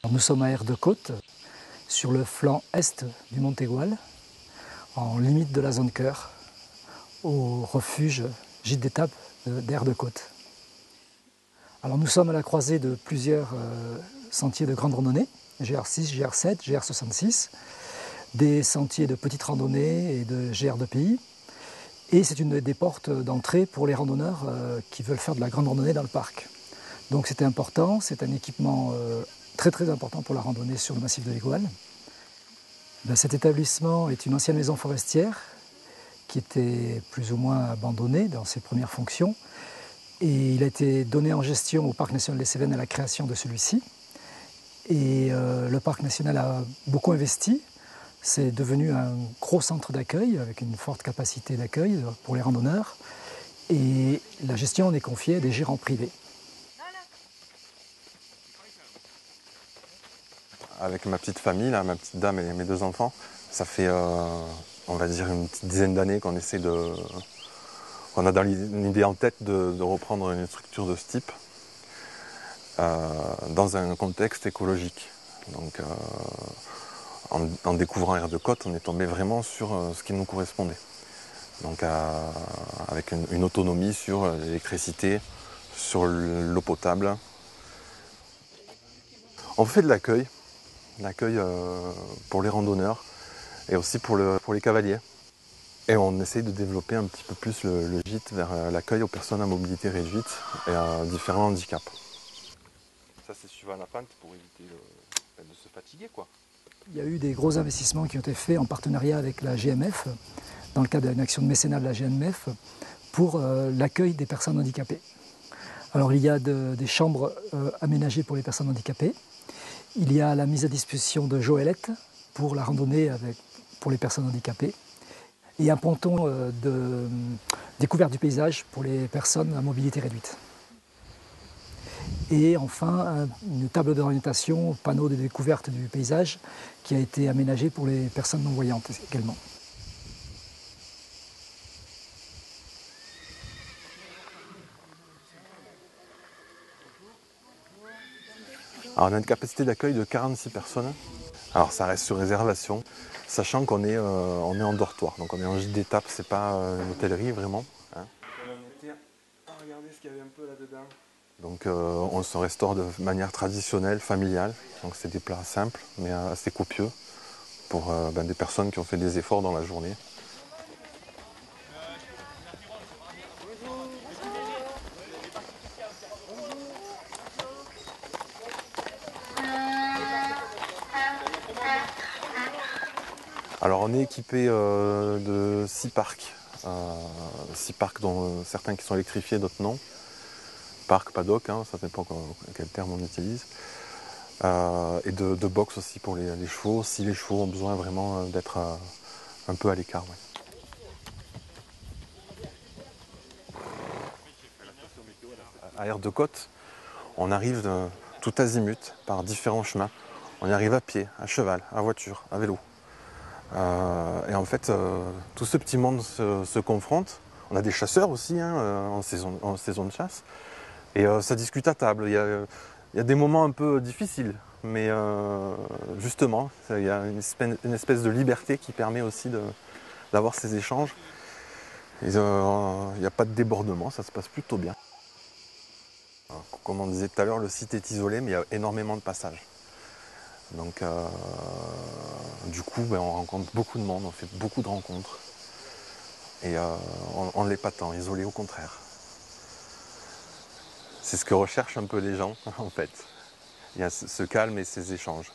Nous sommes à Aire de Côte, sur le flanc est du Mont Aigoual, en limite de la zone cœur, au refuge gîte d'étape d'Aire de Côte. Alors nous sommes à la croisée de plusieurs sentiers de grande randonnée, GR6, GR7, GR66, des sentiers de petite randonnée et de GR2PI. Et c'est une des portes d'entrée pour les randonneurs qui veulent faire de la grande randonnée dans le parc. Donc c'était important, c'est un équipement très important pour la randonnée sur le massif de l'Aigoual. Cet établissement est une ancienne maison forestière qui était plus ou moins abandonnée dans ses premières fonctions. Et il a été donné en gestion au Parc national des Cévennes à la création de celui-ci. Et le Parc national a beaucoup investi. C'est devenu un gros centre d'accueil avec une forte capacité d'accueil pour les randonneurs. Et la gestion en est confiée à des gérants privés. Avec ma petite famille, là, ma petite dame et mes 2 enfants, ça fait, on va dire, une petite dizaine d'années qu'on essaie de... On a dans l'idée en tête de reprendre une structure de ce type dans un contexte écologique. Donc, en découvrant Aire de Côte, on est tombé vraiment sur ce qui nous correspondait. Donc, avec une autonomie sur l'électricité, sur l'eau potable. On fait de l'accueil pour les randonneurs et aussi pour les cavaliers. Et on essaye de développer un petit peu plus le gîte vers l'accueil aux personnes à mobilité réduite et à différents handicaps. Ça, c'est suivant la pente pour éviter de se fatiguer, quoi. Il y a eu des gros investissements qui ont été faits en partenariat avec la GMF, dans le cadre d'une action de mécénat de la GMF, pour l'accueil des personnes handicapées. Alors il y a des chambres aménagées pour les personnes handicapées. Il y a la mise à disposition de joëlettes pour la randonnée pour les personnes handicapées. Et un ponton de découverte du paysage pour les personnes à mobilité réduite. Et enfin, une table d'orientation, panneau de découverte du paysage qui a été aménagé pour les personnes non-voyantes également. Alors, on a une capacité d'accueil de 46 personnes. Alors ça reste sur réservation, sachant qu'on est en dortoir, donc on est en gîte d'étape, c'est pas une hôtellerie vraiment. Hein. On était à regarder ce qu'il y avait un peu là-dedans. Donc on se restaure de manière traditionnelle, familiale, donc c'est des plats simples mais assez copieux pour des personnes qui ont fait des efforts dans la journée. Alors on est équipé de 6 parcs. 6 parcs dont certains qui sont électrifiés, d'autres non. Parc, paddock, hein, ça dépend quel terme on utilise. Et de box aussi pour les chevaux, si les chevaux ont besoin vraiment d'être un peu à l'écart. Ouais. À Aire de Côte, on arrive tout azimut par différents chemins. On y arrive à pied, à cheval, à voiture, à vélo. Et en fait, tout ce petit monde se confronte. On a des chasseurs aussi hein, en saison de chasse. Et ça discute à table. Il y a des moments un peu difficiles. Mais justement, il y a une espèce de liberté qui permet aussi d'avoir ces échanges. Il n'y a pas de débordement, ça se passe plutôt bien. Alors, comme on disait tout à l'heure, le site est isolé, mais il y a énormément de passages. Donc, du coup, on rencontre beaucoup de monde, on fait beaucoup de rencontres. Et on ne l'est pas tant isolé, au contraire. C'est ce que recherchent un peu les gens, en fait. Il y a ce calme et ces échanges.